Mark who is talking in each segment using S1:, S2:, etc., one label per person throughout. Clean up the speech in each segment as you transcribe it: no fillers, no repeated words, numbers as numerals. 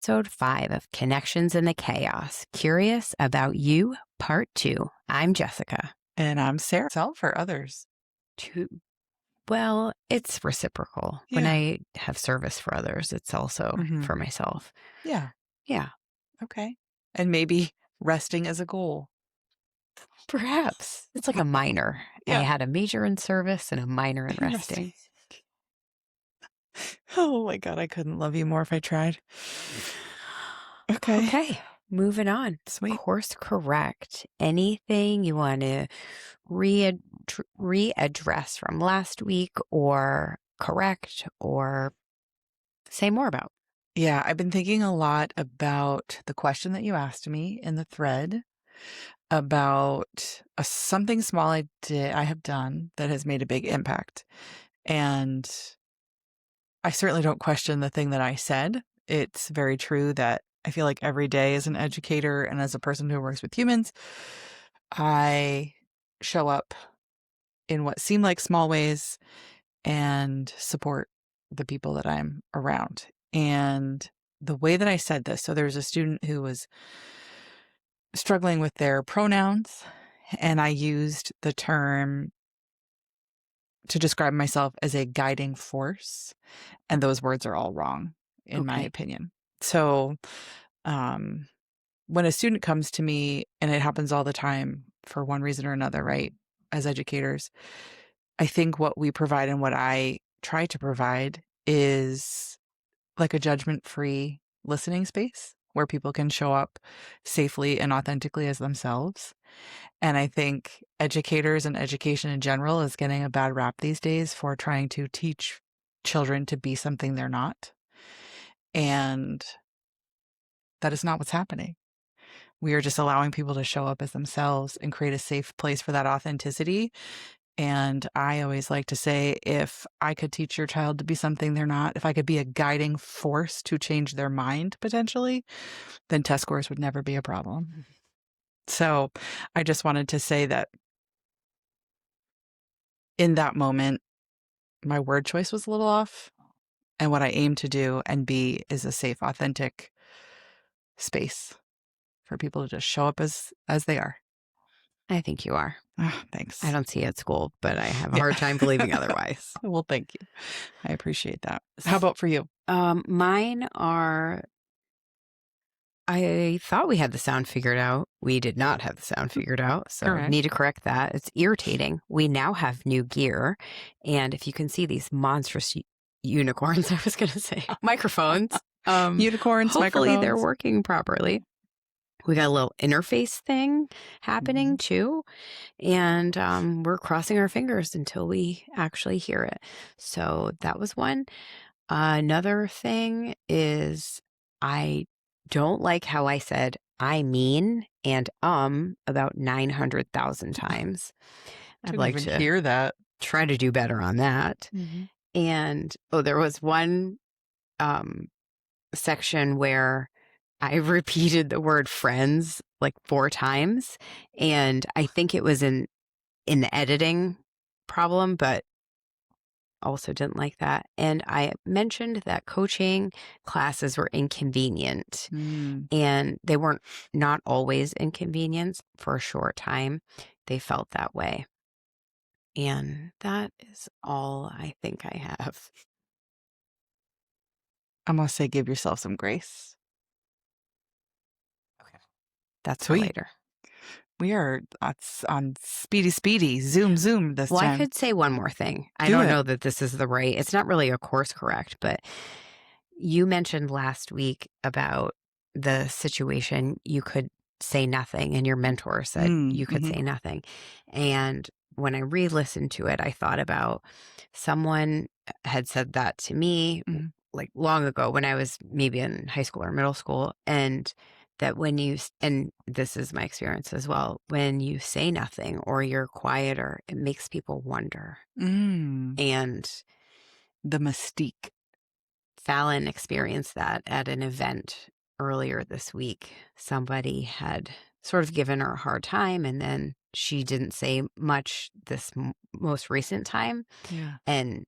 S1: episode 5 of Connections in the Chaos. Curious About You, Part 2. I'm Jessica.
S2: And I'm Sara. Self for others.
S1: Well, it's reciprocal.
S2: Yeah.
S1: When I have service for others, it's also for myself.
S2: Yeah.
S1: Yeah.
S2: Okay. And maybe resting as a goal.
S1: Perhaps. It's like a minor.
S2: Yeah.
S1: I had a major in service and a minor in resting.
S2: Oh my God, I couldn't love you more if I tried. Okay.
S1: Moving on.
S2: Sweet.
S1: Course correct. Anything you want to readdress from last week or correct or say more about?
S2: Yeah, I've been thinking a lot about the question that you asked me in the thread about something small I have done that has made a big impact. And I certainly don't question the thing that I said. It's very true that I feel like every day as an educator and as a person who works with humans, I show up in what seem like small ways and support the people that I'm around. And the way that I said this, so there's a student who was struggling with their pronouns, and I used the term to describe myself as a guiding force. And those words are all wrong, in my opinion. So when a student comes to me, and it happens all the time for one reason or another, right? As educators, I think what we provide and what I try to provide is like a judgment-free listening space where people can show up safely and authentically as themselves. And I think educators and education in general is getting a bad rap these days for trying to teach children to be something they're not. And that is not what's happening. We are just allowing people to show up as themselves and create a safe place for that authenticity. And I always like to say, if I could teach your child to be something they're not, if I could be a guiding force to change their mind potentially, then test scores would never be a problem. So I just wanted to say that in that moment, my word choice was a little off. And what I aim to do and be is a safe, authentic space for people to just show up as they are.
S1: I think you are.
S2: Oh, thanks.
S1: I don't see it at school, but I have a hard time believing otherwise.
S2: Well, thank you. I appreciate that. How about for you?
S1: Mine are, I thought we had the sound figured out. We did not have the sound figured out, so I need to correct that. It's irritating. We now have new gear, and if you can see these monstrous unicorns, I was going to say microphones.
S2: Unicorns,
S1: hopefully
S2: microphones.
S1: they're working properly. We got a little interface thing happening too, and we're crossing our fingers until we actually hear it. So that was one. Another thing is I don't like how I said I mean and about 900,000 times. I'd like to
S2: hear that.
S1: Try to do better on that. And there was one section where I repeated the word friends like 4 times, and I think it was in the editing problem, but also didn't like that. And I mentioned that coaching classes were inconvenient, and they weren't not always inconvenient. For a short time, they felt that way. And that is all I think I have.
S2: I must say, give yourself some grace.
S1: Okay. That's
S2: Sweet.
S1: For later.
S2: We are on speedy, zoom this time.
S1: Well, I could say one more thing. I don't know that this is the right, it's not really a course correct, but you mentioned last week about the situation you could say nothing, and your mentor said you could say nothing. And when I re-listened to it, I thought about someone had said that to me like long ago when I was maybe in high school or middle school, and that when you, and this is my experience as well, when you say nothing or you're quieter, it makes people wonder. And
S2: the mystique.
S1: Fallon experienced that at an event earlier this week. Somebody had sort of given her a hard time, and then she didn't say much this most recent time.
S2: Yeah.
S1: And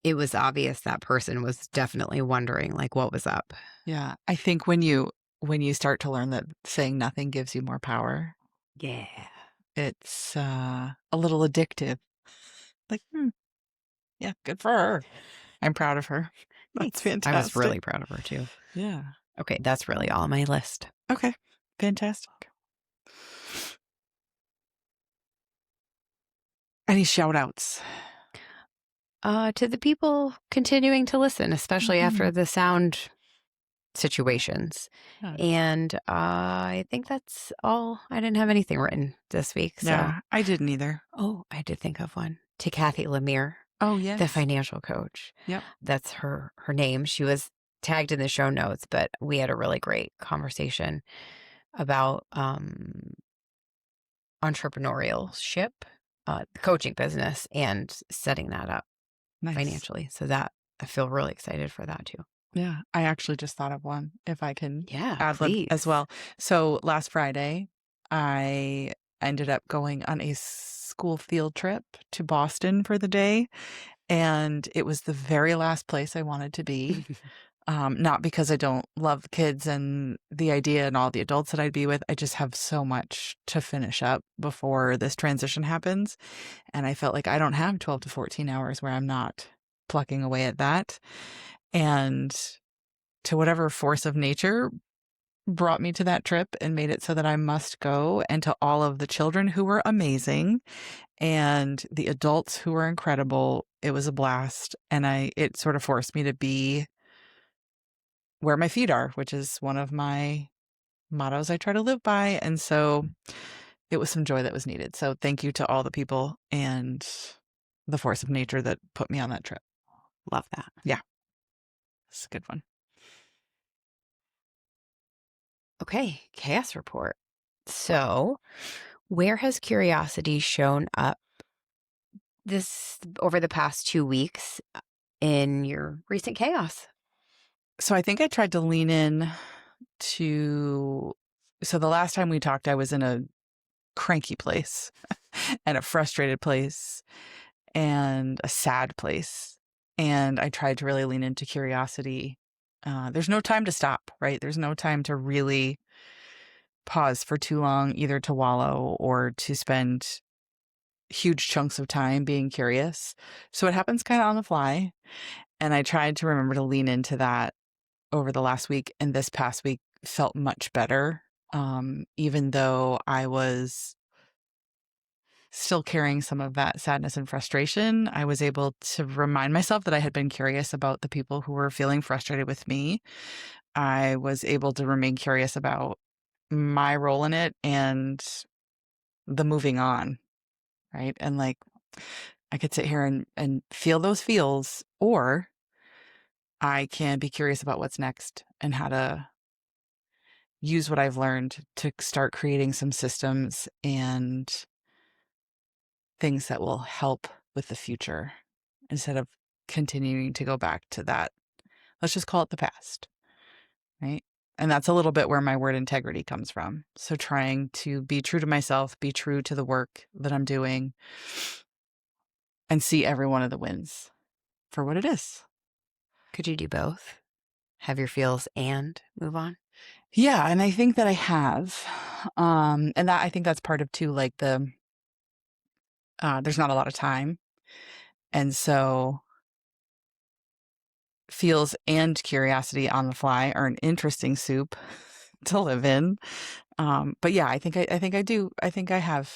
S1: it was obvious that person was definitely wondering, like, what was up.
S2: Yeah. I think when you start to learn that saying nothing gives you more power,
S1: Yeah.
S2: it's a little addictive. Like, yeah, good for her. I'm proud of her. That's
S1: Thanks. I was
S2: fantastic.
S1: really proud of her too.
S2: Yeah.
S1: Okay, that's really all on my list.
S2: Okay. Fantastic. Any shout outs?
S1: To the people continuing to listen, especially after
S2: Mhm.
S1: the sound situations.
S2: Yeah.
S1: And I think that's all. I didn't have anything written this week. So,
S2: Yeah, I didn't either.
S1: oh, I did think of one to Kathy Lemire,
S2: Oh,
S1: the
S2: yes.
S1: financial coach.
S2: Yep.
S1: That's her name. She was tagged in the show notes, but we had a really great conversation about entrepreneurship, the coaching business, and setting that up
S2: Nice.
S1: financially. So that I feel really excited for that too.
S2: Yeah. I actually just thought of one, if I can
S1: Yeah,
S2: ad lib as
S1: please.
S2: well. So last Friday, I ended up going on a school field trip to Boston for the day. And it was the very last place I wanted to be. Not because I don't love kids and the idea and all the adults that I'd be with. I just have so much to finish up before this transition happens. And I felt like I don't have 12 to 14 hours where I'm not plucking away at that. And to whatever force of nature brought me to that trip and made it so that I must go, and to all of the children who were amazing and the adults who were incredible. It was a blast. And it sort of forced me to be where my feet are, which is one of my mottos I try to live by. And so it was some joy that was needed. So thank you to all the people and the force of nature that put me on that trip.
S1: Love that.
S2: Yeah, it's a good one.
S1: Okay, chaos report. So, where has curiosity shown up this over the past 2 weeks in your recent chaos?
S2: So I think I tried to lean in to, so the last time we talked, I was in a cranky place and a frustrated place and a sad place. And I tried to really lean into curiosity. There's no time to stop, right? There's no time to really pause for too long, either to wallow or to spend huge chunks of time being curious. So it happens kind of on the fly. And I tried to remember to lean into that over the last week. And this past week felt much better. Even though I was still carrying some of that sadness and frustration, I was able to remind myself that I had been curious about the people who were feeling frustrated with me. I was able to remain curious about my role in it and the moving on, right? And like, I could sit here and feel those feels, or I can be curious about what's next and how to use what I've learned to start creating some systems and things that will help with the future instead of continuing to go back to that. Let's just call it the past, right? And that's a little bit where my word integrity comes from. So trying to be true to myself, be true to the work that I'm doing, and see every one of the wins for what it is.
S1: Could you do both? Have your feels and move on?
S2: Yeah, and I think that I have. And that I think that's part of too, like there's not a lot of time. And so feels and curiosity on the fly are an interesting soup to live in. But yeah, I think I do. I think I have.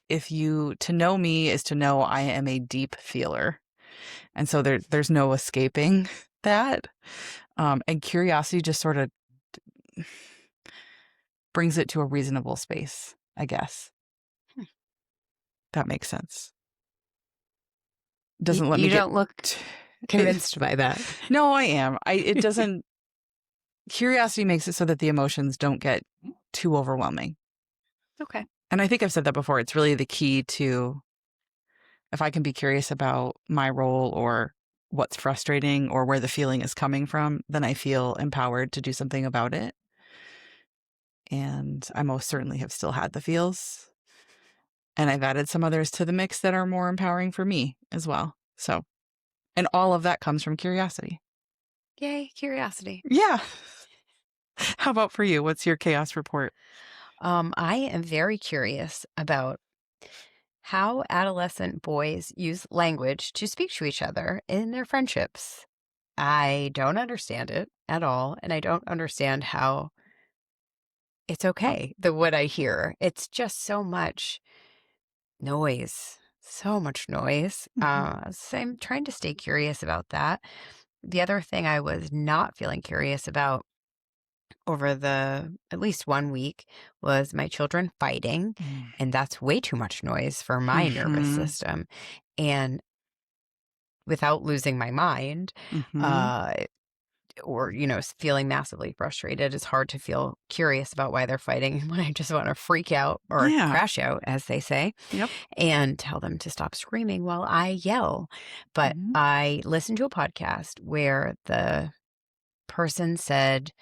S2: If you to know me is to know I am a deep feeler, and so there's no escaping that. And curiosity just sort of brings it to a reasonable space, I guess. That makes sense. Doesn't let me
S1: You
S2: get.
S1: don't look convinced by that.
S2: No, I am. It doesn't. Curiosity makes it so that the emotions don't get too overwhelming.
S1: Okay.
S2: And I think I've said that before. It's really the key to, if I can be curious about my role or what's frustrating or where the feeling is coming from, then I feel empowered to do something about it. And I most certainly have still had the feels. And I've added some others to the mix that are more empowering for me as well. So, and all of that comes from curiosity.
S1: Yay, curiosity.
S2: Yeah. How about for you? What's your chaos report?
S1: I am very curious about how adolescent boys use language to speak to each other in their friendships. I don't understand it at all, and I don't understand how it's okay, what I hear. It's just so much noise, so much noise.
S2: Mhm.
S1: So I'm trying to stay curious about that. The other thing I was not feeling curious about over the at least 1 week was my children fighting, and that's way too much noise for my nervous
S2: Mhm.
S1: system. And without losing my mind,
S2: Mhm.
S1: uh, or, feeling massively frustrated, it's hard to feel curious about why they're fighting when I just want to freak out or
S2: Yeah.
S1: crash out, as they say,
S2: Yep.
S1: and tell them to stop screaming while I yell. But
S2: Mhm.
S1: I listened to a podcast where the person said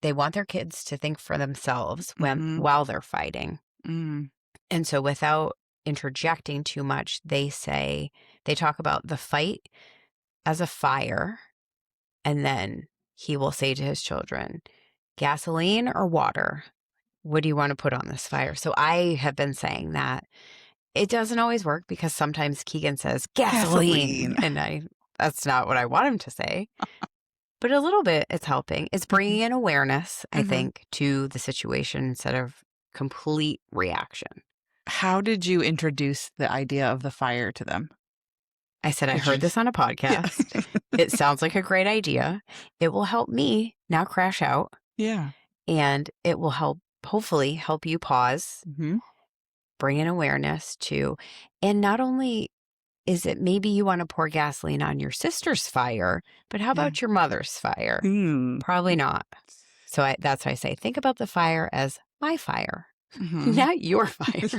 S1: they want their kids to think for themselves
S2: Mhm.
S1: while they're fighting.
S2: Mm.
S1: And so without interjecting too much, they talk about the fight as a fire. And then he will say to his children, gasoline or water? What do you want to put on this fire? So I have been saying that. It doesn't always work because sometimes Keegan says gasoline,
S2: Gasoline.
S1: and that's not what I want him to say. But a little bit it's helping. It's bringing in awareness, I
S2: Mhm.
S1: think, to the situation instead of complete reaction.
S2: How did you introduce the idea of the fire to them?
S1: I said, I
S2: Did you
S1: heard this on a
S2: Yeah.
S1: podcast. It sounds like a great idea. It will help me now crash out,
S2: Yeah.
S1: and it will hopefully help you pause,
S2: Mhm.
S1: bring in awareness to, and not only is it maybe you want to pour gasoline on your sister's fire, but how
S2: Yeah.
S1: about your mother's fire?
S2: Mm.
S1: Probably not. So that's why I say, think about the fire as my fire,
S2: Mhm.
S1: not your fire.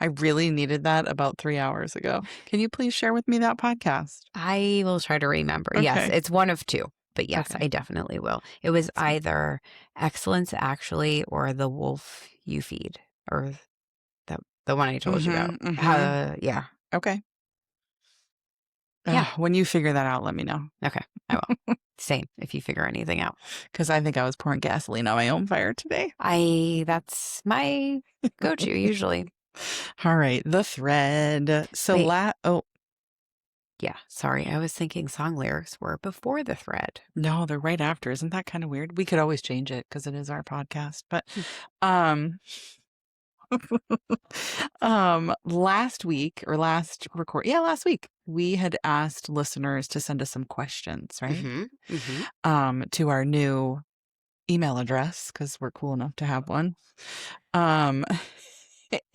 S2: I really needed that about 3 hours ago. Can you please share with me that podcast?
S1: I will try to remember. Yes,
S2: Okay.
S1: it's one of two, but yes,
S2: Okay.
S1: I definitely will. It was
S2: Sweet.
S1: either Excellence Actually or The Wolf You Feed, or the one I told you about.
S2: Mhm. Mhm.
S1: Yeah.
S2: Okay.
S1: Yeah.
S2: When you figure that out, let me know.
S1: Okay. I will. Same if you figure anything out.
S2: Because I think I was pouring gasoline on my own fire today.
S1: That's my go-to usually.
S2: All right. The thread. So
S1: Wait,
S2: oh,
S1: yeah, sorry. I was thinking song lyrics were before the thread.
S2: no, they're right after. Isn't that kind of weird? We could always change it because it is our podcast. But
S1: Hmm.
S2: um last week or last week, we had asked listeners to send us some questions, right?
S1: Mm-hmm. Mm-hmm.
S2: To our new email address because we're cool enough to have one. Um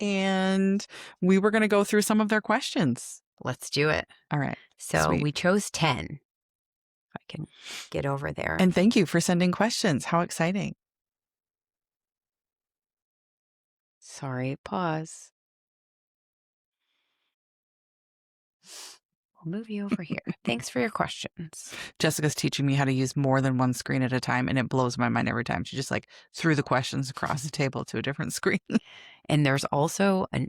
S2: and we were going to go through some of their questions.
S1: Let's do it.
S2: All right.
S1: So
S2: Sweet.
S1: we chose 10. If I can get over there.
S2: And thank you for sending questions. How exciting.
S1: Sorry, pause. We'll move you over here. Thanks for your questions.
S2: Jessica's teaching me how to use more than one screen at a time, and it blows my mind every time. She just like threw the questions across the table to a different screen.
S1: And there's also an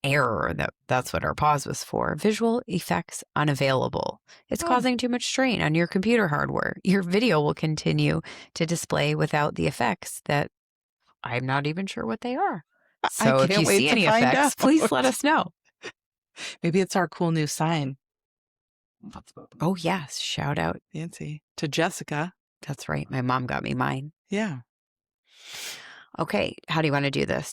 S1: error that's what our pause was for. Visual effects unavailable. It's
S2: Oh.
S1: causing too much strain on your computer hardware. Your video will continue to display without the effects that I'm not even sure what they are.
S2: I
S1: So if
S2: can't
S1: you
S2: wait
S1: see
S2: to
S1: any
S2: find
S1: effects,
S2: out.
S1: please let us know.
S2: Maybe it's our cool new sign.
S1: Oh, yes. Shout out.
S2: Fancy. To Jessica.
S1: That's right. My mom got me mine.
S2: Yeah.
S1: Okay. How do you want to do this?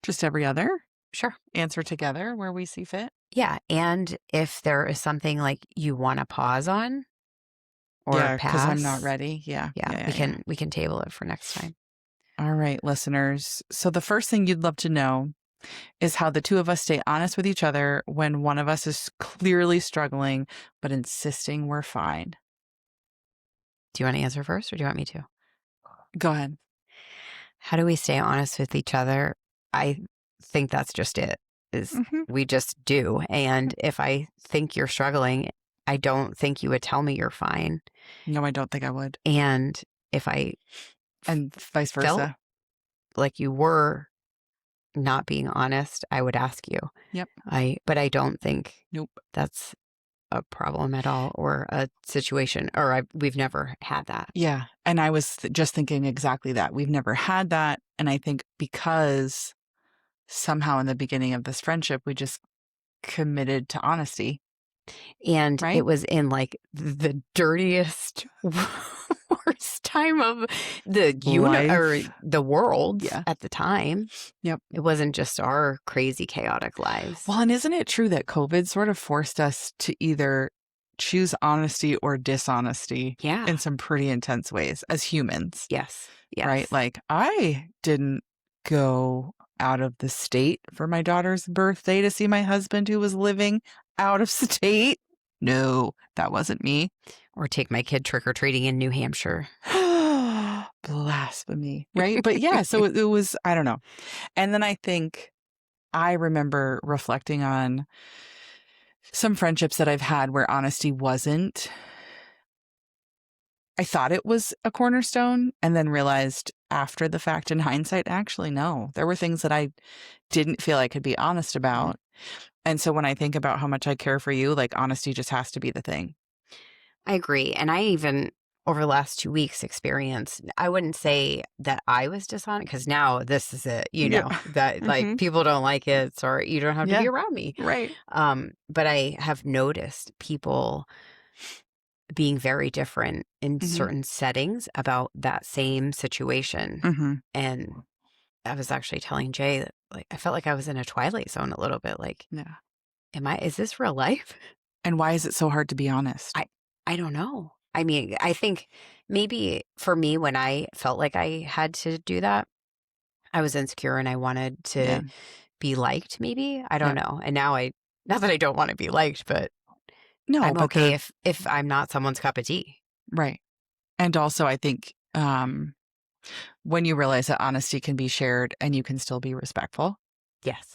S2: Just every other?
S1: Sure.
S2: Answer together where we see fit?
S1: Yeah. And if there is something like you want to pause on or
S2: Yeah, because I'm not
S1: pass,
S2: ready. Yeah.
S1: we can table it for next time.
S2: All right, listeners. So the first thing you'd love to know is how the two of us stay honest with each other when one of us is clearly struggling, but insisting we're fine.
S1: Do you want to answer first or do you want me to?
S2: Go ahead.
S1: How do we stay honest with each other? I think that's just it, is
S2: Mhm.
S1: we just do. And if I think you're struggling, I don't think you would tell me you're fine.
S2: No, I don't think I would.
S1: And if I
S2: And vice
S1: felt
S2: versa.
S1: like you were not being honest, I would ask you.
S2: Yep.
S1: But I don't think
S2: Nope.
S1: that's a problem at all or a situation, or we've never had that.
S2: Yeah. And I was just thinking exactly that. We've never had that. And I think because somehow in the beginning of this friendship, we just committed to honesty.
S1: And
S2: Right?
S1: it was in like the dirtiest, worst time of the world
S2: Yeah.
S1: at the time.
S2: Yep.
S1: It wasn't just our crazy, chaotic lives.
S2: Well, and isn't it true that COVID sort of forced us to either choose honesty or dishonesty in some pretty intense ways as humans?
S1: Yes. Yes.
S2: Right? Like, I didn't go out of the state for my daughter's birthday to see my husband who was living out of state. No, that wasn't me.
S1: Or take my kid trick-or-treating in New Hampshire.
S2: Blasphemy. Right? But yeah, so it was, I don't know. And then I think I remember reflecting on some friendships that I've had where honesty wasn't. I thought it was a cornerstone and then realized after the fact in hindsight, actually, no. There were things that I didn't feel I could be honest about. And so when I think about how much I care for you, like honesty just has to be the thing.
S1: I agree. And I even, over the last 2 weeks, experienced, I wouldn't say that I was dishonest because now this is it, that like people don't like it or you don't have to be around me.
S2: Right.
S1: But I have noticed people being very different in certain settings about that same situation. And I was actually telling Jay that like I felt like I was in a Twilight Zone a little bit. Like, is this real life?
S2: And why is it so hard to be honest?
S1: I don't know. I mean, I think maybe for me, when I felt like I had to do that, I was insecure and I wanted to be liked, maybe. I don't know. And now not that I don't want to be liked, but
S2: no,
S1: I'm okay if I'm not someone's cup of tea.
S2: Right. And also, I think when you realize that honesty can be shared and you can still be respectful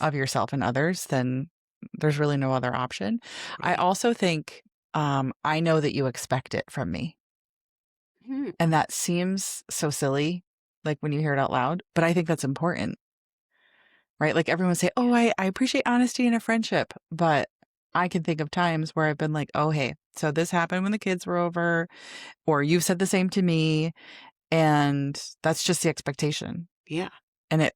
S2: of yourself and others, then there's really no other option. I also think I know that you expect it from me. And that seems so silly, like when you hear it out loud, but I think that's important. Right? Like everyone say, oh, I appreciate honesty in a friendship, but I can think of times where I've been like, oh, hey, so this happened when the kids were over, or you've said the same to me. And that's just the expectation.
S1: Yeah.
S2: And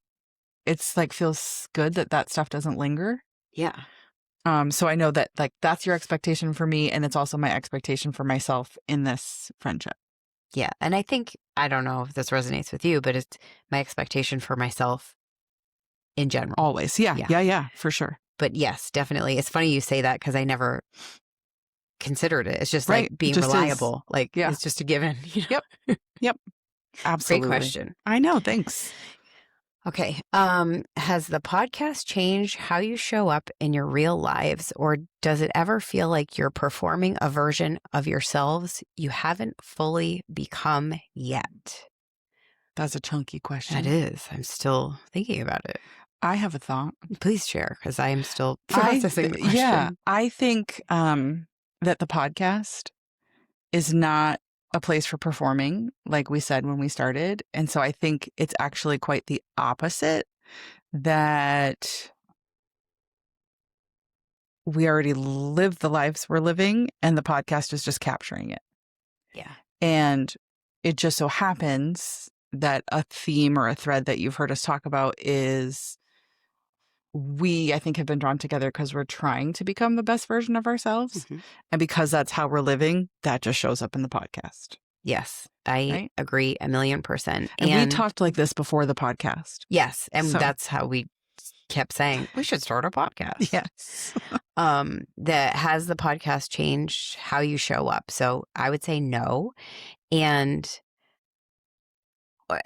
S2: it's like feels good that stuff doesn't linger.
S1: Yeah.
S2: So I know that like that's your expectation for me. And it's also my expectation for myself in this friendship.
S1: Yeah. And I think, I don't know if this resonates with you, but it's my expectation for myself in general.
S2: Always. Yeah, for sure.
S1: But yes, definitely. It's funny you say that because I never considered it. It's just like being reliable. Like it's just a given.
S2: Yep. Absolutely.
S1: Great question.
S2: I know. Thanks.
S1: Okay. Has the podcast changed how you show up in your real lives, or does it ever feel like you're performing a version of yourselves you haven't fully become yet?
S2: That's a chunky question.
S1: That is. I'm still thinking about it.
S2: I have a thought.
S1: Please share, because I am still processing the question.
S2: Yeah, I think that the podcast is not a place for performing, like we said when we started. And so I think it's actually quite the opposite, that we already live the lives we're living and the podcast is just capturing it.
S1: Yeah.
S2: And it just so happens that a theme or a thread that you've heard us talk about is I think, have been drawn together because we're trying to become the best version of ourselves. And because that's how we're living, that just shows up in the podcast.
S1: Yes, I agree 1,000,000%.
S2: And we talked like this before the podcast.
S1: Yes. And that's how we kept saying, we should start a podcast.
S2: Yes.
S1: That has the podcast changed how you show up? So I would say no. And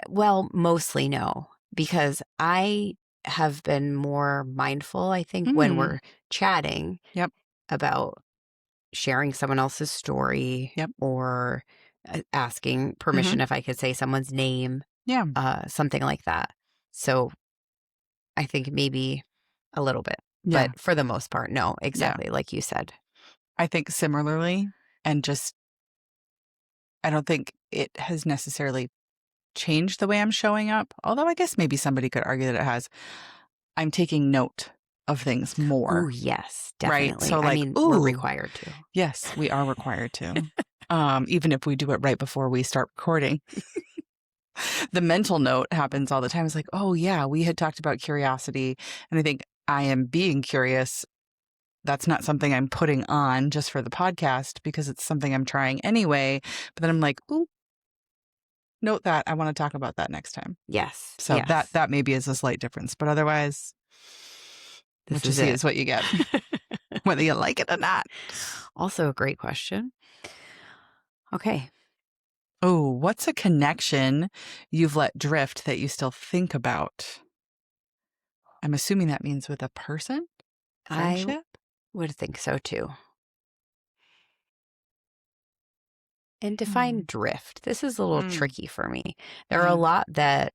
S1: well, mostly no, because I have been more mindful, I think, when we're chatting about sharing someone else's story or asking permission if I could say someone's name, something like that. So I think maybe a little bit, but for the most part, no, exactly like you said.
S2: I think similarly, and just, I don't think it has necessarily changed the way I'm showing up, although I guess maybe somebody could argue that it has. I'm taking note of things more.
S1: Oh, yes,
S2: Right?
S1: definitely.
S2: So
S1: I
S2: like,
S1: mean, we're
S2: ooh,
S1: required to.
S2: yes, we are required to. Even if we do it right before we start recording. The mental note happens all the time. It's like, oh yeah, we had talked about curiosity. And I think I am being curious. That's not something I'm putting on just for the podcast because it's something I'm trying anyway. But then I'm like, ooh, note that. I want to talk about that next time.
S1: Yes.
S2: So
S1: Yes.
S2: that maybe is a slight difference. But otherwise,
S1: This
S2: what you
S1: is
S2: see
S1: it.
S2: is what you get, whether you like it or not.
S1: Also a great question. Okay.
S2: Oh, what's a connection you've let drift that you still think about? I'm assuming that means with a person?
S1: I
S2: Friendship?
S1: would think so too. And define
S2: Hmm.
S1: drift. This is a little
S2: Mm,
S1: tricky for me. There are a
S2: yeah.
S1: lot that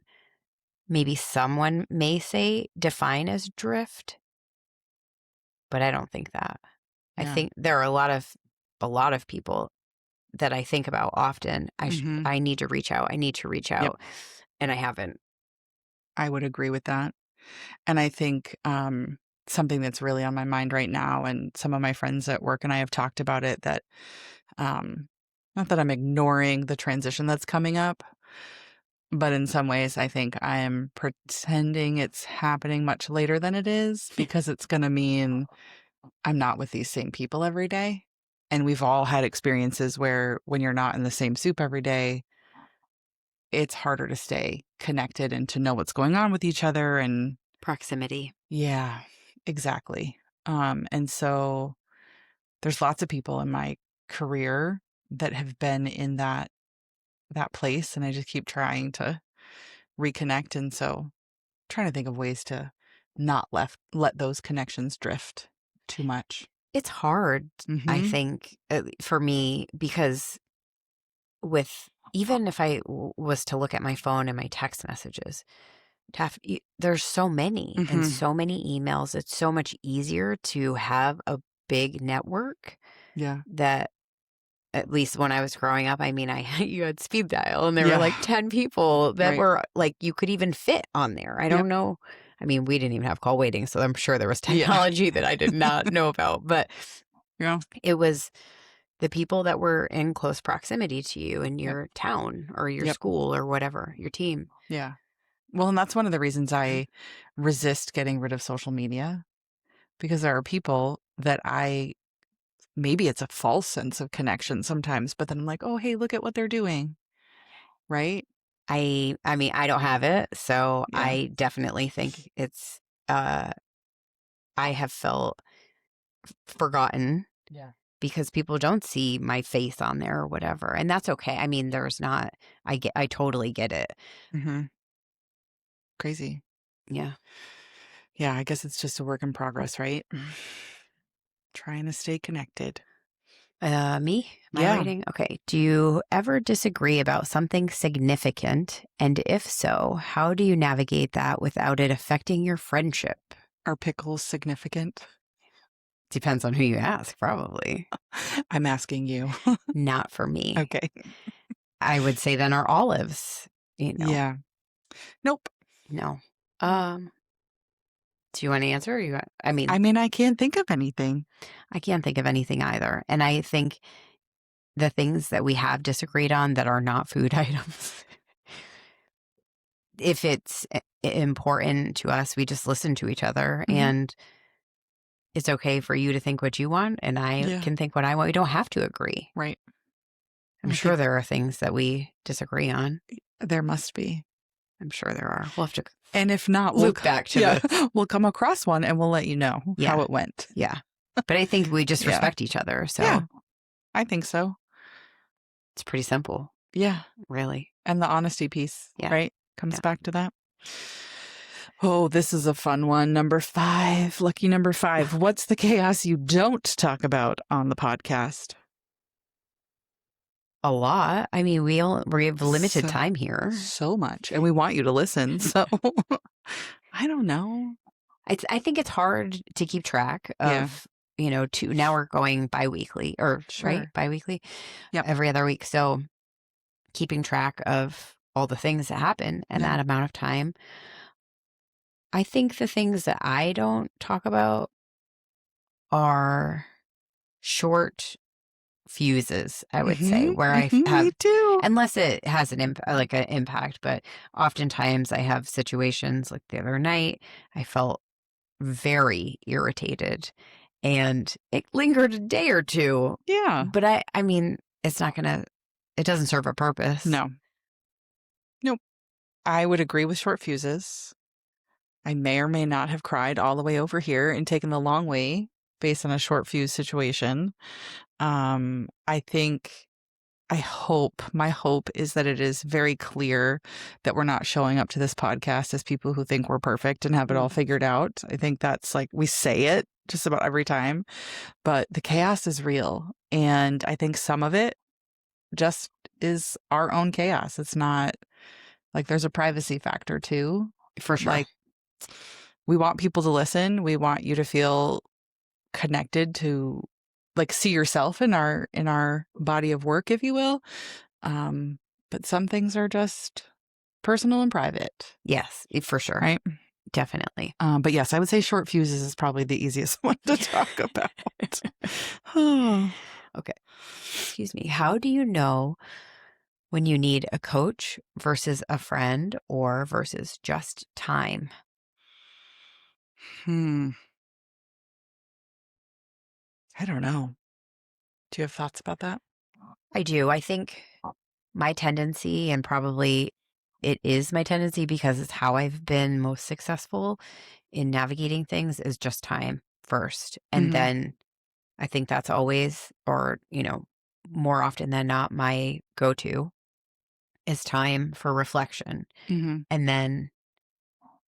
S1: maybe someone may say define as drift, but I don't think that. I
S2: Yeah.
S1: think there are a lot of people that I think about often.
S2: Hmm.
S1: I need to reach out. I need to reach
S2: Yep.
S1: out, and I haven't.
S2: I would agree with that. And I think something that's really on my mind right now, and some of my friends at work and I have talked about it, that not that I'm ignoring the transition that's coming up, but in some ways I think I am pretending it's happening much later than it is because it's going to mean I'm not with these same people every day. And we've all had experiences where when you're not in the same soup every day, it's harder to stay connected and to know what's going on with each other. And
S1: Proximity.
S2: yeah, exactly. And so there's lots of people in my career that have been in that place, and I just keep trying to reconnect. And so trying to think of ways to not let those connections drift too much.
S1: It's hard, I
S2: Mm-hmm.
S1: think, for me, because with even if I was to look at my phone and my text messages, there's so many and
S2: Mm-hmm.
S1: so many emails. It's so much easier to have a big network
S2: Yeah.
S1: that, at least when I was growing up, I mean, you had speed dial and there were
S2: Yeah.
S1: like 10 people that
S2: Right.
S1: were like, you could even fit on there. I
S2: Yep.
S1: don't know. I mean, we didn't even have call waiting, so I'm sure there was
S2: Yeah.
S1: technology that I did not know about, but
S2: Yeah.
S1: it was the people that were in close proximity to you in
S2: Yep.
S1: your town or your
S2: Yep.
S1: school or whatever, your team.
S2: Yeah. Well, and that's one of the reasons I resist getting rid of social media, because there are people that maybe it's a false sense of connection sometimes, but then I'm like, oh, hey, look at what they're doing. Right?
S1: I mean, I don't have it, so
S2: Yeah.
S1: I definitely think it's uh I have felt forgotten
S2: Yeah.
S1: because people don't see my face on there or whatever. And that's okay. I mean, there's not I totally get it.
S2: Mm-hmm. Crazy.
S1: Yeah.
S2: Yeah. I guess it's just a work in progress, right? Trying to stay connected.
S1: Me? My
S2: Yeah.
S1: writing? Okay. Do you ever disagree about something significant? And if so, how do you navigate that without it affecting your friendship?
S2: Are pickles significant?
S1: Depends on who you ask, probably.
S2: I'm asking you.
S1: Not for me.
S2: Okay.
S1: I would say then are olives, you know.
S2: Yeah. Nope.
S1: No. Um, do you want to answer? Or I mean,
S2: I mean, I can't think of anything.
S1: I can't think of anything either. And I think the things that we have disagreed on that are not food items, if it's important to us, we just listen to each other,
S2: Mm-hmm.
S1: and it's okay for you to think what you want and I
S2: Yeah.
S1: can think what I want. We don't have to agree.
S2: Right.
S1: I'm
S2: I
S1: sure
S2: think
S1: there are things that we disagree on.
S2: there must be.
S1: I'm sure there are. We'll have to
S2: And if not,
S1: loop back to
S2: yeah,
S1: this.
S2: we'll come across one and we'll let you know how
S1: Yeah.
S2: it went.
S1: Yeah. But I think we just
S2: Yeah.
S1: respect each other. So
S2: Yeah. I think so.
S1: it's pretty simple,
S2: Yeah.
S1: really.
S2: And the honesty piece,
S1: Yeah.
S2: right? Comes
S1: Yeah.
S2: back to that. Oh, this is a fun one. Number 5. Lucky number 5. What's the chaos you don't talk about on the podcast?
S1: A lot. I mean, we have limited time here.
S2: So much. And we want you to listen. So I don't know.
S1: I think it's hard to keep track
S2: Yeah.
S1: of, now we're going biweekly or right?
S2: Sure.
S1: Biweekly,
S2: Yep.
S1: every other week. So keeping track of all the things that happen in
S2: Yeah.
S1: that amount of time. I think the things that I don't talk about are short fuses, I would say, where I
S2: Me
S1: have,
S2: too.
S1: unless it has an impact, but oftentimes I have situations like the other night, I felt very irritated and it lingered a day or two.
S2: Yeah.
S1: But I mean, it's not gonna, it doesn't serve a purpose.
S2: No. Nope. I would agree with short fuses. I may or may not have cried all the way over here and taken the long way based on a short fuse situation. I think, my hope is that it is very clear that we're not showing up to this podcast as people who think we're perfect and have it all figured out. I think that's like, we say it just about every time, but the chaos is real. And I think some of it just is our own chaos. It's not like there's a privacy factor too.
S1: For sure.
S2: Like, we want people to listen. We want you to feel connected to, like, see yourself in our body of work, if you will. But some things are just personal and private.
S1: Yes, for sure.
S2: Right?
S1: Definitely.
S2: But yes, I would say short fuses is probably the easiest one to talk about.
S1: Okay. Excuse me. How do you know when you need a coach versus a friend or versus just time?
S2: I don't know. Do you have thoughts about that?
S1: I do. I think my tendency, and probably it is my tendency because it's how I've been most successful in navigating things, is just time first. And then I think that's always, or, more often than not, my go-to is time for reflection, and then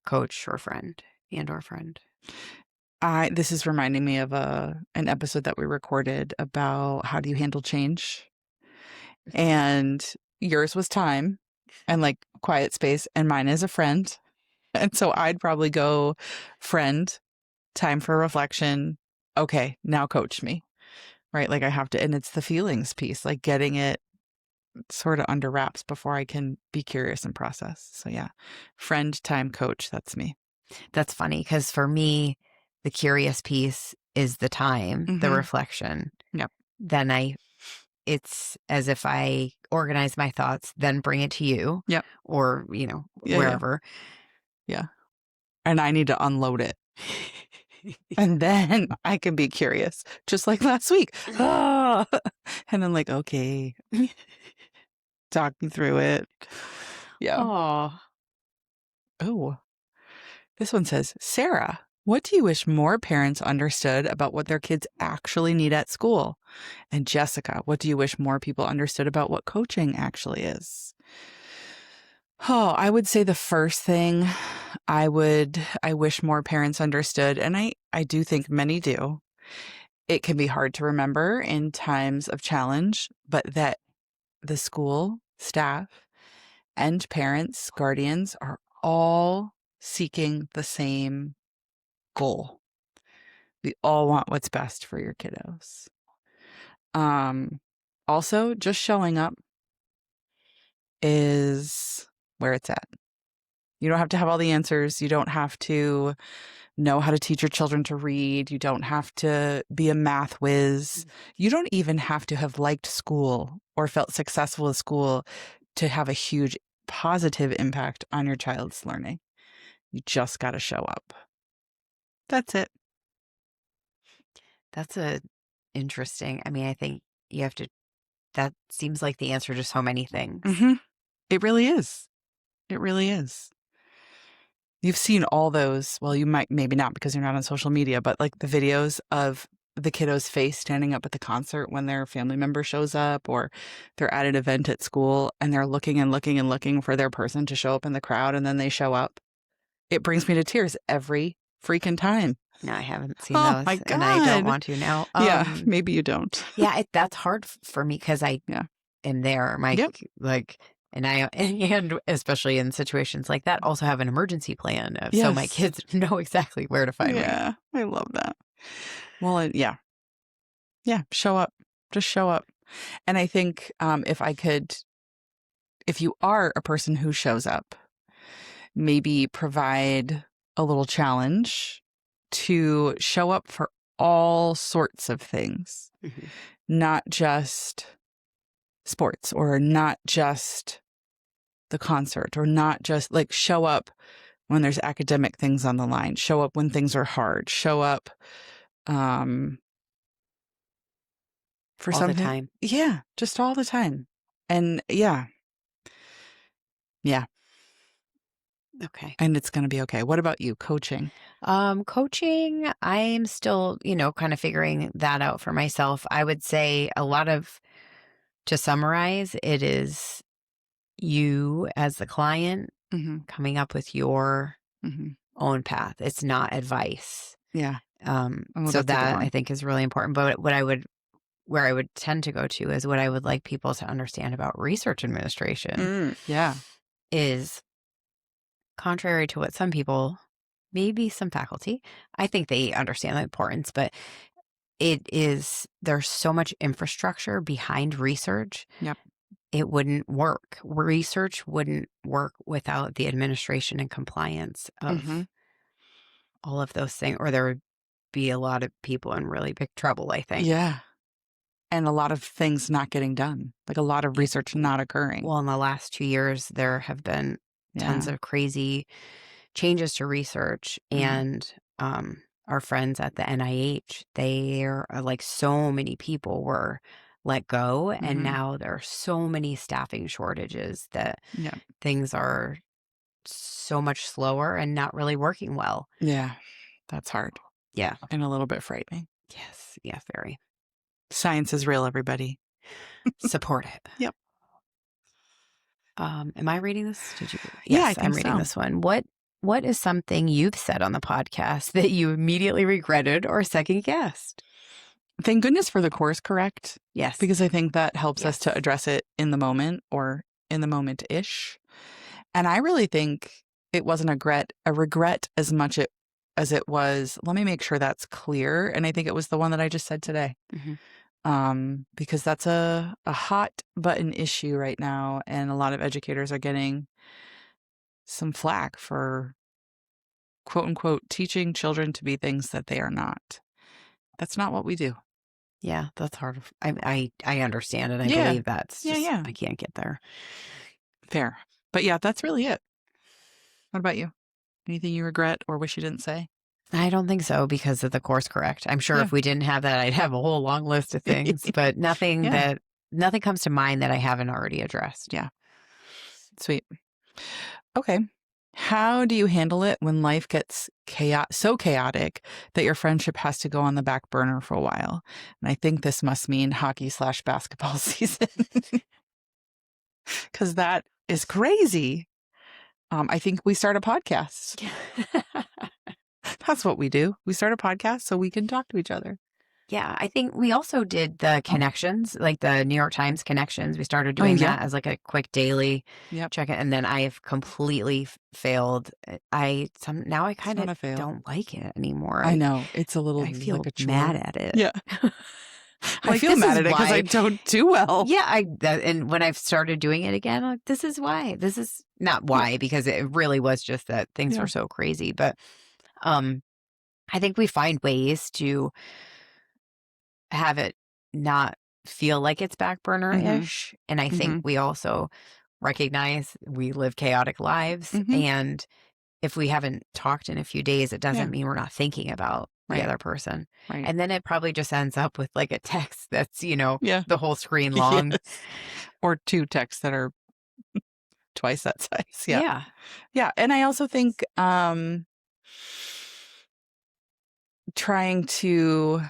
S1: coach or friend or friend.
S2: This is reminding me of an episode that we recorded about how do you handle change. And yours was time and like quiet space, and mine is a friend. And so I'd probably go friend, time for reflection. Okay, now coach me. Right? Like I have to, and it's the feelings piece, like getting it sort of under wraps before I can be curious and process. So yeah, friend, time, coach, that's me.
S1: That's funny because for me, the curious piece is the time, the reflection.
S2: Yep.
S1: Then it's as if I organize my thoughts, then bring it to you.
S2: Yep.
S1: Or, wherever.
S2: Yeah. And I need to unload it. And then I can be curious, just like last week. And I'm like, okay, talk me through it. Yeah. Oh, this one says, Sara, what do you wish more parents understood about what their kids actually need at school? And Jessica, what do you wish more people understood about what coaching actually is? Oh, I would say the first thing I wish more parents understood, and I do think many do. It can be hard to remember in times of challenge, but that the school, staff, and parents, guardians are all seeking the same goal. We all want what's best for your kiddos. Also, just showing up is where it's at. You don't have to have all the answers. You don't have to know how to teach your children to read. You don't have to be a math whiz. You don't even have to have liked school or felt successful at school to have a huge positive impact on your child's learning. You just got to show up. That's it.
S1: That's interesting. I mean, I think you have to, that seems like the answer to so many things.
S2: It really is. It really is. You've seen all those. Well, you might, maybe not because you're not on social media, but like the videos of the kiddo's face standing up at the concert when their family member shows up, or they're at an event at school and they're looking and looking and looking for their person to show up in the crowd, and then they show up. It brings me to tears every freaking time.
S1: No, I haven't seen
S2: Oh
S1: those.
S2: my God.
S1: And I don't want to now.
S2: Yeah, maybe you don't.
S1: Yeah, that's hard for me because I am there. And especially in situations like that, also have an emergency plan so my kids know exactly where to find me.
S2: Yeah, I love that. Well, yeah, show up. Just show up. And I think if you are a person who shows up, maybe provide a little challenge to show up for all sorts of things, not just sports or not just the concert or not just like show up when there's academic things on the line, show up when things are hard, show up for
S1: all
S2: something.
S1: the time.
S2: Yeah, just all the time. And yeah.
S1: Okay.
S2: And it's going to be okay. What about you? Coaching?
S1: Coaching, I'm still, kind of figuring that out for myself. I would say to summarize, it is you as the client coming up with your own path. It's not advice.
S2: Yeah.
S1: So that I think is really important. But where I would tend to go to is what I would like people to understand about research administration. Is contrary to what some people, maybe some faculty, I think they understand the importance, but there's so much infrastructure behind research.
S2: Yep.
S1: It wouldn't work. Research wouldn't work without the administration and compliance of all of those things, or there would be a lot of people in really big trouble, I think.
S2: Yeah. And a lot of things not getting done, like a lot of research not occurring.
S1: Well, in the last 2 years, there have been tons of crazy changes to research, and our friends at the NIH, there are like so many people were let go, and now there are so many staffing shortages that things are so much slower and not really working well.
S2: Yeah, that's hard.
S1: Yeah.
S2: And a little bit frightening.
S1: Yes. Yeah, very.
S2: Science is real, everybody.
S1: Support it.
S2: Yep.
S1: Am I reading this? Did you?
S2: Yeah,
S1: Yes, I'm reading this one. What is something you've said on the podcast that you immediately regretted or second guessed?
S2: Thank goodness for the course correct.
S1: Yes.
S2: Because I think that helps us to address it in the moment or in the moment-ish. And I really think it wasn't a regret as much as it was, let me make sure that's clear. And I think it was the one that I just said today. Because that's a hot button issue right now. And a lot of educators are getting some flack for quote unquote teaching children to be things that they are not. That's not what we do.
S1: Yeah, that's hard. I understand it. I believe that's just, I can't get there.
S2: Fair. But yeah, that's really it. What about you? Anything you regret or wish you didn't say?
S1: I don't think so because of the course correct. I'm sure if we didn't have that, I'd have a whole long list of things, but nothing comes to mind that I haven't already addressed.
S2: Yeah. Sweet. Okay. How do you handle it when life gets so chaotic that your friendship has to go on the back burner for a while? And I think this must mean hockey/basketball season. Because that is crazy. I think we start a podcast. That's what we do. We start a podcast so we can talk to each other.
S1: Yeah, I think we also did the connections, like the New York Times connections. We started doing that as like a quick daily check-in, and then I have completely failed. Now I kind of don't like it anymore.
S2: I know it's a little.
S1: I feel
S2: like a
S1: mad at it.
S2: Yeah, I feel mad at it because I don't do well.
S1: Yeah, and when I've started doing it again, I'm like, this is why. This is not why because it really was just that things were so crazy. But I think we find ways to have it not feel like it's back burner-ish. And I think we also recognize we live chaotic lives. And if we haven't talked in a few days, it doesn't mean we're not thinking about the other person. And then it probably just ends up with like a text that's, the whole screen long.
S2: Or 2 texts that are twice that size.
S1: Yeah.
S2: Yeah. And I also think trying to,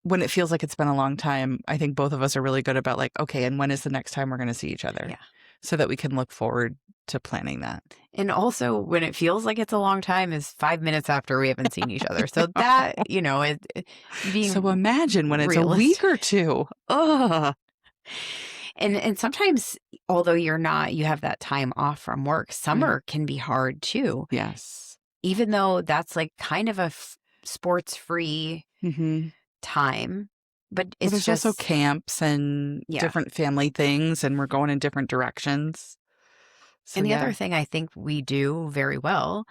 S2: when it feels like it's been a long time, I think both of us are really good about like, okay, and when is the next time we're going to see each other?
S1: Yeah.
S2: So that we can look forward to planning that.
S1: And also when it feels like it's a long time is 5 minutes after we haven't seen each other. So that, being
S2: so imagine when it's
S1: realistic.
S2: A week or 2. Ugh.
S1: And sometimes, although you have that time off from work, summer can be hard too.
S2: Yes.
S1: Even though that's like kind of a sports-free time, but it's
S2: there's
S1: just
S2: also camps and different family things, and we're going in different directions. So,
S1: and the other thing I think we do very well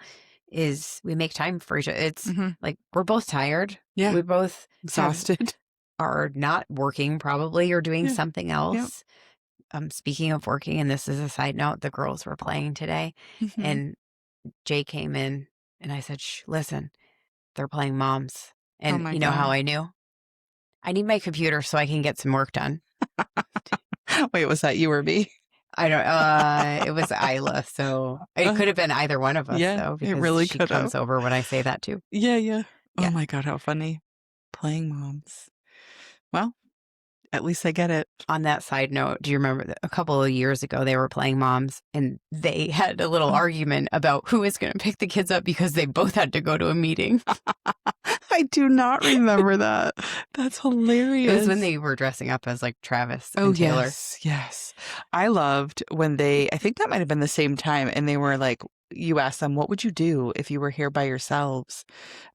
S1: is we make time for each other. It's like we're both tired.
S2: Yeah.
S1: We both
S2: Exhausted.
S1: are not working probably or doing something else. Speaking of working, and this is a side note, the girls were playing today and Jay came in and I said, shh, listen, they're playing moms. And you know how I knew? I need my computer so I can get some work done.
S2: Wait, was that you or me?
S1: I don't, it was Isla. So it could have been either one of us though, because
S2: it really
S1: she comes over when I say that too.
S2: Yeah. Oh my God, how funny. Playing moms. Well, at least I get it.
S1: On that side note, do you remember that a couple of years ago they were playing moms and they had a little argument about who was going to pick the kids up because they both had to go to a meeting?
S2: I do not remember that. That's hilarious.
S1: It was when they were dressing up as like Travis and Taylor.
S2: Yes. I loved when I think that might have been the same time, and they were like, you asked them, what would you do if you were here by yourselves?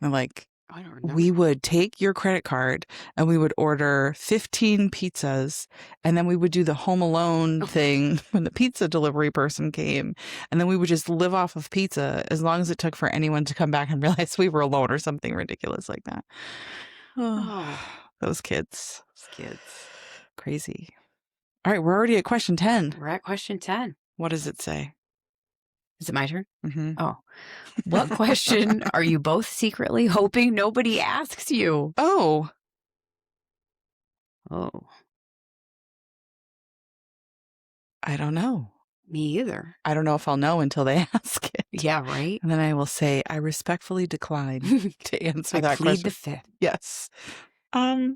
S2: And they're like,
S1: I don't remember.
S2: We would take your credit card and we would order 15 pizzas, and then we would do the Home Alone thing when the pizza delivery person came, and then we would just live off of pizza as long as it took for anyone to come back and realize we were alone or something ridiculous like that. Those kids. Crazy. All right, we're already at question 10.
S1: We're at question 10.
S2: What does it say?
S1: Is it my turn? Oh. What question are you both secretly hoping nobody asks you?
S2: Oh. I don't know.
S1: Me either.
S2: I don't know if I'll know until they ask it.
S1: Yeah, right?
S2: And then I will say, I respectfully decline to answer that
S1: I plead
S2: question.
S1: the fifth.
S2: Yes. I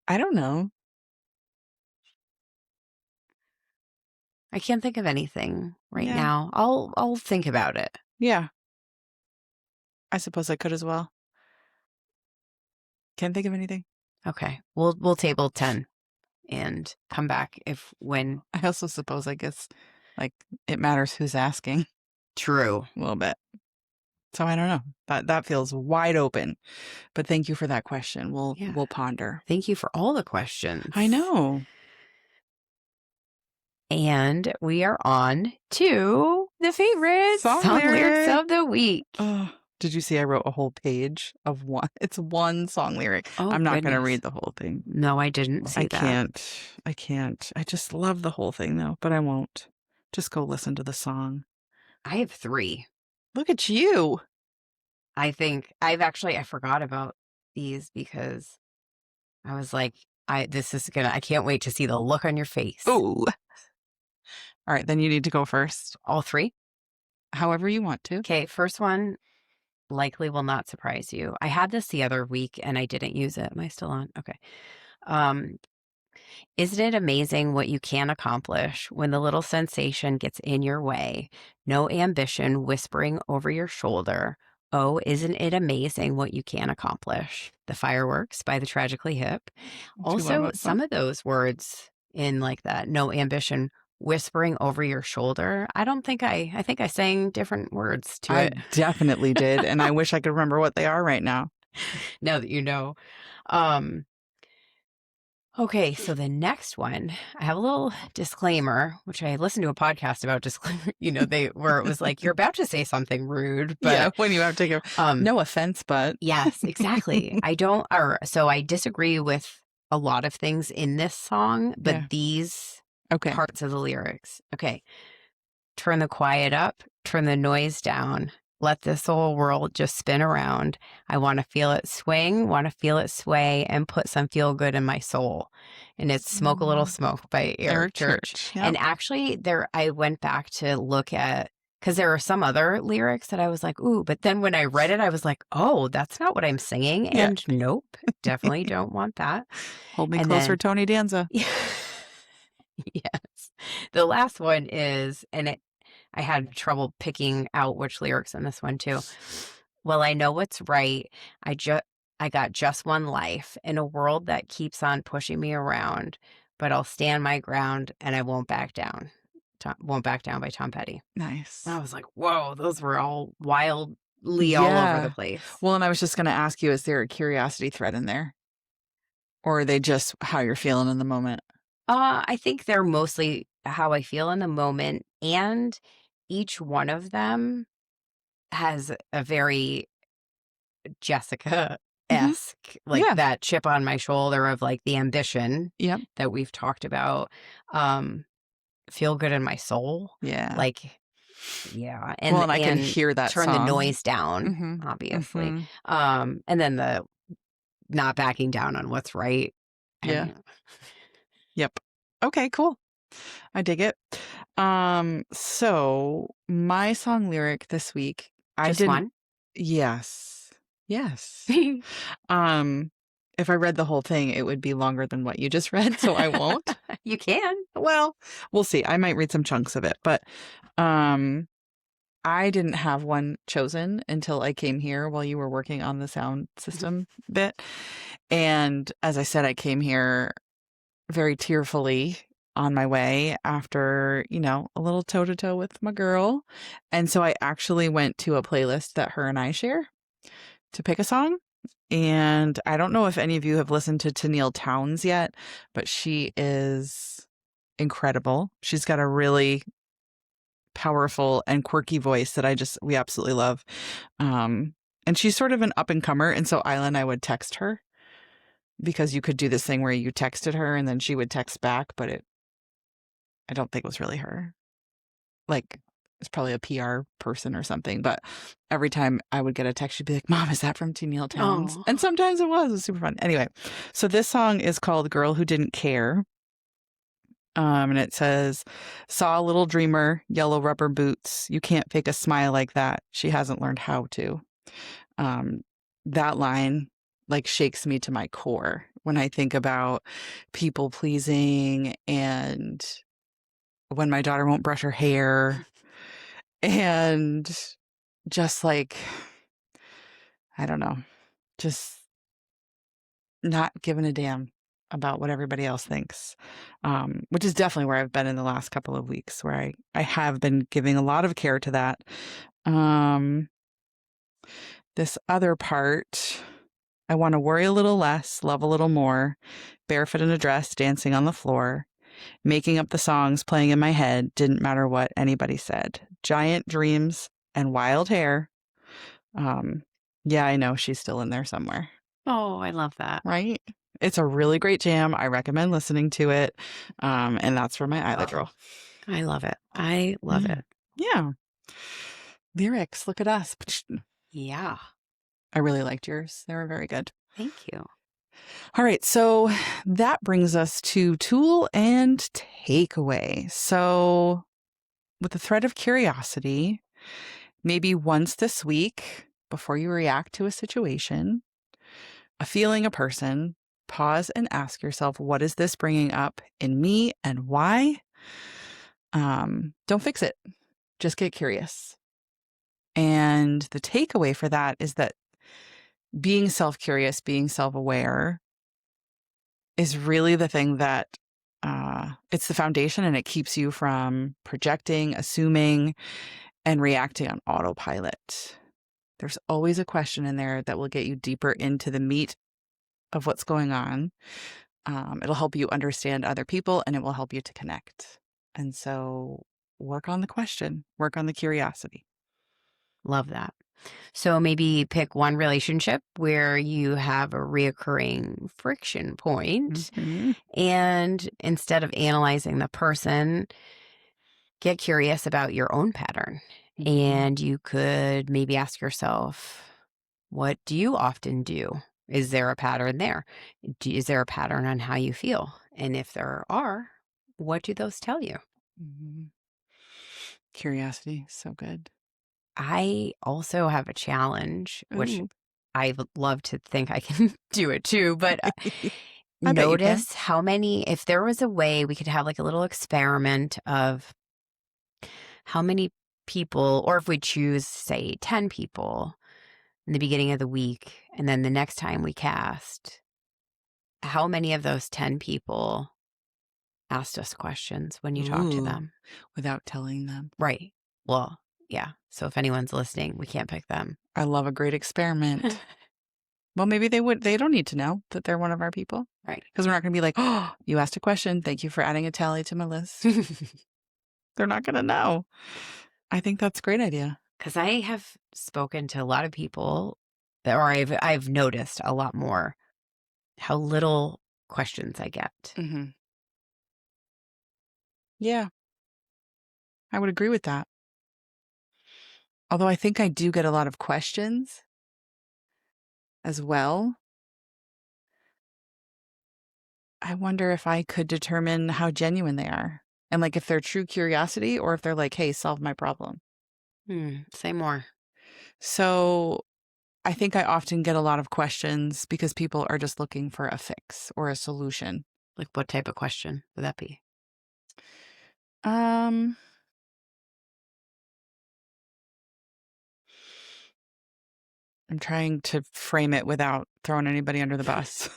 S2: don't know.
S1: I can't think of anything right now. I'll think about it.
S2: Yeah. I suppose I could as well. Can't think of anything.
S1: Okay. We'll table 10 and come back when.
S2: I also suppose, I guess, like, it matters who's asking.
S1: True.
S2: A little bit. So I don't know. That feels wide open. But thank you for that question. We'll ponder.
S1: Thank you for all the questions.
S2: I know.
S1: And we are on to the favorite song lyrics of the week.
S2: Did you see I wrote a whole page of one? It's one song lyric. I'm not going to read the whole thing.
S1: No, I didn't see that.
S2: I can't. I just love the whole thing though, but I won't. Just go listen to the song.
S1: I have 3.
S2: Look at you.
S1: I think I forgot about these because I was like, I can't wait to see the look on your face.
S2: Oh. All right, then you need to go first.
S1: All 3?
S2: However you want to.
S1: Okay, first one likely will not surprise you. I had this the other week and I didn't use it. Am I still on? Okay. Isn't it amazing what you can accomplish when the little sensation gets in your way? No ambition whispering over your shoulder. Oh, isn't it amazing what you can accomplish? The Fireworks by the Tragically Hip. Also, some of those words in like that, no ambition whispering over your shoulder. I think I sang different words to it.
S2: I definitely did. And I wish I could remember what they are right now.
S1: Now that you know. Okay, so the next one, I have a little disclaimer, which I listened to a podcast about disclaimer, where it was like, you're about to say something rude, but
S2: yeah, when you have to give, no offense, but.
S1: Yes, exactly. So I disagree with a lot of things in this song, but these parts of the lyrics. Okay. Turn the quiet up, turn the noise down. Let this whole world just spin around. I want to feel it swing, want to feel it sway, and put some feel good in my soul. And it's Smoke a Little Smoke by Eric Church. Yep. And actually, I went back to look at, because there are some other lyrics that I was like, ooh, but then when I read it, I was like, oh, that's not what I'm singing. And nope, definitely don't want that.
S2: Hold me closer, Tony Danza.
S1: Yes. The last one is, I had trouble picking out which lyrics in this one too. Well, I know what's right. I got just one life in a world that keeps on pushing me around, but I'll stand my ground and I won't back down. Won't Back Down by Tom Petty.
S2: Nice.
S1: And I was like, whoa, those were all wildly all over the place.
S2: Well, and I was just going to ask you, is there a curiosity thread in there? Or are they just how you're feeling in the moment?
S1: I think they're mostly how I feel in the moment, and each one of them has a very
S2: Mhm.
S1: Jessica-esque, like,
S2: Yeah.
S1: that chip on my shoulder of, like, the ambition
S2: Yep.
S1: that we've talked about, um, feel good in my soul,
S2: Yeah.
S1: like yeah,
S2: Well, and I can
S1: and
S2: hear that
S1: turn the
S2: song.
S1: noise down,
S2: Mhm.
S1: obviously,
S2: Mhm.
S1: and then the not backing down on what's right. I
S2: Yeah.
S1: mean
S2: Yep. Okay, cool. I dig it. So my song lyric this week, I
S1: just
S2: didn't
S1: one?
S2: yes. Yes. Um, if I read the whole thing, it would be longer than what you just read, so I won't.
S1: You can.
S2: Well, we'll see. I might read some chunks of it, but um I didn't have one chosen until I came here while you were working on the sound system bit. And as I said, I came here very tearfully on my way after, a little toe to toe with my girl. And so I actually went to a playlist that her and I share to pick a song. And I don't know if any of you have listened to Tennille Townes yet, but she is incredible. She's got a really powerful and quirky voice that we absolutely love. And she's sort of an up and comer. And so Isla and I would text her because you could do this thing where you texted her and then she would text back, but I don't think it was really her. Like, it's probably a PR person or something. But every time I would get a text, she'd be like, Mom, is that from Tennille Townes?
S1: Oh.
S2: And sometimes it was super fun. Anyway, so this song is called Girl Who Didn't Care. And it says, saw a little dreamer, yellow rubber boots. You can't fake a smile like that. She hasn't learned how to. Um, that line like shakes me to my core when I think about people pleasing and when my daughter won't brush her hair and just like, I don't know, just not giving a damn about what everybody else thinks, which is definitely where I've been in the last couple of weeks, where I have been giving a lot of care to that. This other part, I want to worry a little less, love a little more, barefoot in a dress, dancing on the floor, making up the songs playing in my head, didn't matter what anybody said. Giant dreams and wild hair. Um, yeah, I know she's still in there somewhere.
S1: Oh, I love that.
S2: Right? It's a really great jam. I recommend listening to it. And that's for my Isla girl.
S1: I love it. I love it.
S2: Yeah. Lyrics, look at us.
S1: Yeah.
S2: I really liked yours. They were very good.
S1: Thank you.
S2: All right. So that brings us to tool and takeaway. So, with the thread of curiosity, maybe once this week, before you react to a situation, a feeling, a person, pause and ask yourself, what is this bringing up in me and why? Don't fix it. Just get curious. And the takeaway for that is that being self-curious, being self-aware is really the thing that it's the foundation, and it keeps you from projecting, assuming, and reacting on autopilot. There's always a question in there that will get you deeper into the meat of what's going on. It'll help you understand other people, and it will help you to connect. And so work on the question, work on the curiosity.
S1: Love that. So maybe pick one relationship where you have a reoccurring friction point,
S2: Mhm.
S1: and instead of analyzing the person, get curious about your own pattern.
S2: Mhm.
S1: And you could maybe ask yourself, what do you often do? Is there a pattern there? Is there a pattern on how you feel? And if there are, what do those tell you?
S2: Mhm. Curiosity, so good.
S1: I also have a challenge, which
S2: Ooh.
S1: I would love to think I can do it too, but
S2: I bet you can.
S1: notice how many, if there was a way we could have like a little experiment of how many people, or if we choose, say, 10 people in the beginning of the week, and then the next time we cast, how many of those 10 people asked us questions when you talk to
S2: Ooh,
S1: them?
S2: without telling them.
S1: Right. Well, yeah. So if anyone's listening, we can't pick them.
S2: I love a great experiment. Well, maybe they don't need to know that they're one of our people.
S1: Right.
S2: Because we're not going to be like, oh, you asked a question. Thank you for adding a tally to my list. They're not going to know. I think that's a great idea.
S1: Because I have spoken to a lot of people, or I've noticed a lot more how little questions I get.
S2: Mm-hmm. Yeah, I would agree with that. Although I think I do get a lot of questions as well. I wonder if I could determine how genuine they are and like if they're true curiosity or if they're like, hey, solve my problem.
S1: Say more.
S2: So I think I often get a lot of questions because people are just looking for a fix or a solution.
S1: Like, what type of question would that be?
S2: Um, I'm trying to frame it without throwing anybody under the bus.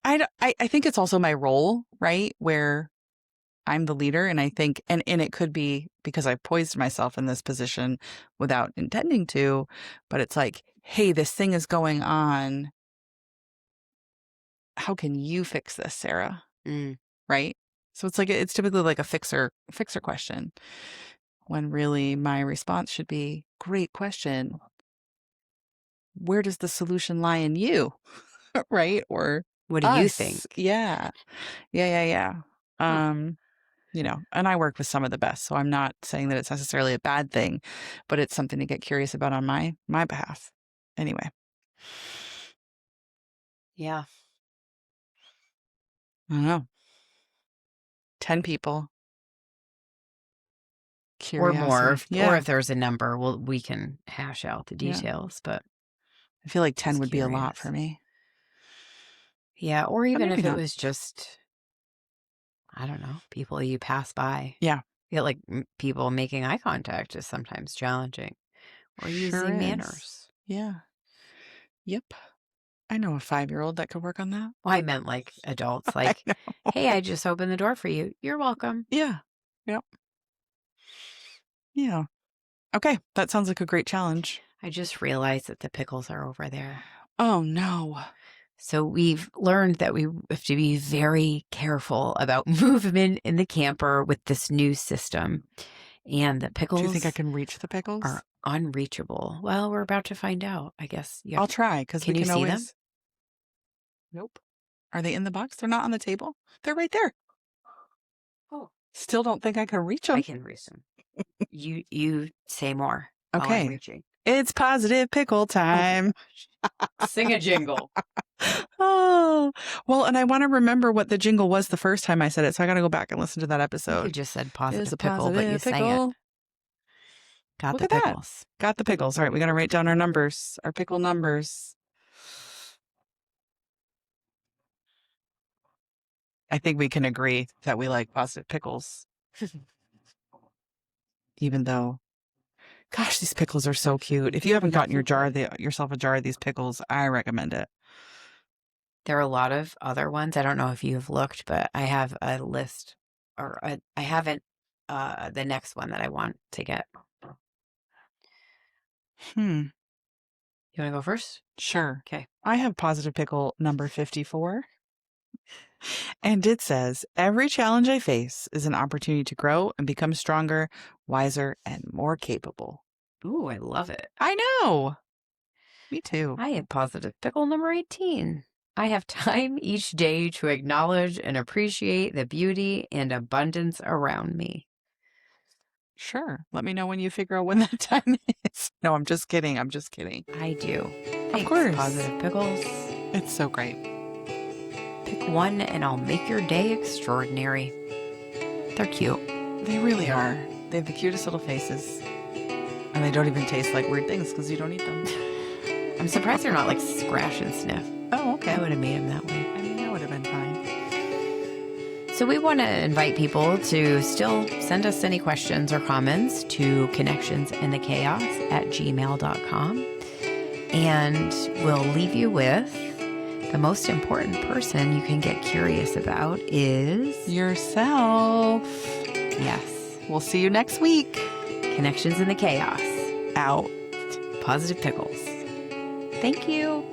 S2: I think it's also my role, right? Where I'm the leader. And I think, and it could be because I poised myself in this position without intending to, but it's like, hey, this thing is going on. How can you fix this, Sara? Right? So it's like, it's typically like a fixer question when really my response should be, great question. Where does the solution lie in you? Right? Or
S1: What do you think?
S2: us. Yeah. Yeah.
S1: Huh.
S2: And I work with some of the best, so I'm not saying that it's necessarily a bad thing, but it's something to get curious about on my behalf. Anyway.
S1: Yeah.
S2: I don't know. 10 people.
S1: Or more,
S2: Curiosity.
S1: or
S2: Yeah.
S1: if there's a number, we can hash out the details, but
S2: I feel like 10
S1: just
S2: would be a lot
S1: curious.
S2: for me.
S1: Yeah, or
S2: But
S1: even
S2: maybe
S1: if it
S2: not.
S1: was just, I don't know, people you pass by.
S2: Yeah.
S1: Yeah, like people making eye contact is sometimes challenging, or
S2: Sure
S1: using
S2: is.
S1: manners.
S2: Yeah. Yep. I know a 5-year-old that could work on that.
S1: Well, I meant like adults,
S2: I
S1: like,
S2: know.
S1: hey, I just opened the door for you. You're welcome.
S2: Yeah. Yep. Yeah. Okay. That sounds like a great challenge.
S1: I just realized that the pickles are over there.
S2: Oh, no.
S1: So we've learned that we have to be very careful about movement in the camper with this new system. And the
S2: Do you think I
S1: pickles
S2: can reach the pickles?
S1: are unreachable. Well, we're about to find out, I guess.
S2: I'll try because we
S1: Can you
S2: can
S1: see them?
S2: always. Nope. Are they in the box? They're not on the table. They're right there.
S1: Oh,
S2: Still don't think I can reach
S1: I
S2: them.
S1: can reach them. You say more while I'm
S2: Okay.
S1: reaching.
S2: It's positive pickle time.
S1: Sing a jingle.
S2: Oh, well, and I want to remember what the jingle was the first time I said it, so I got to go back and listen to that
S1: You
S2: episode.
S1: just said
S2: It's
S1: positive
S2: a
S1: pickle, but you
S2: positive
S1: sang it.
S2: pickle.
S1: Got
S2: Look
S1: the
S2: at that.
S1: pickles.
S2: Got the pickles. All right, we got to write down our numbers, our pickle numbers. I think we can agree that we like positive pickles. Even though, gosh, these pickles are so cute. If you haven't gotten yourself a jar of these pickles, I recommend it.
S1: There are a lot of other ones. I don't know if you've looked, but I have a list, or I haven't. The next one that I want to get. You want to go first?
S2: Sure.
S1: Okay.
S2: I have positive pickle number 54. And it says, every challenge I face is an opportunity to grow and become stronger, wiser, and more capable.
S1: Ooh, I love it.
S2: I know. Me too.
S1: I have positive pickle number 18. I have time each day to acknowledge and appreciate the beauty and abundance around me.
S2: Sure. Let me know when you figure out when that time is. No, I'm just kidding.
S1: I do. Thanks,
S2: Of course.
S1: Positive Pickles.
S2: It's so great.
S1: Pick one and I'll make your day extraordinary. They're cute.
S2: They really are. They have the cutest little faces. And they don't even taste like weird things because you don't eat them.
S1: I'm surprised they're not like scratch and sniff.
S2: Oh, okay.
S1: I would have made them that way.
S2: I mean, that would have been fine.
S1: So we want to invite people to still send us any questions or comments to connectionsinthechaos@gmail.com. And we'll leave you with the most important person you can get curious about is
S2: yourself.
S1: Yes.
S2: We'll see you next week.
S1: Connections in the Chaos.
S2: Out.
S1: Positive Pickles. Thank you.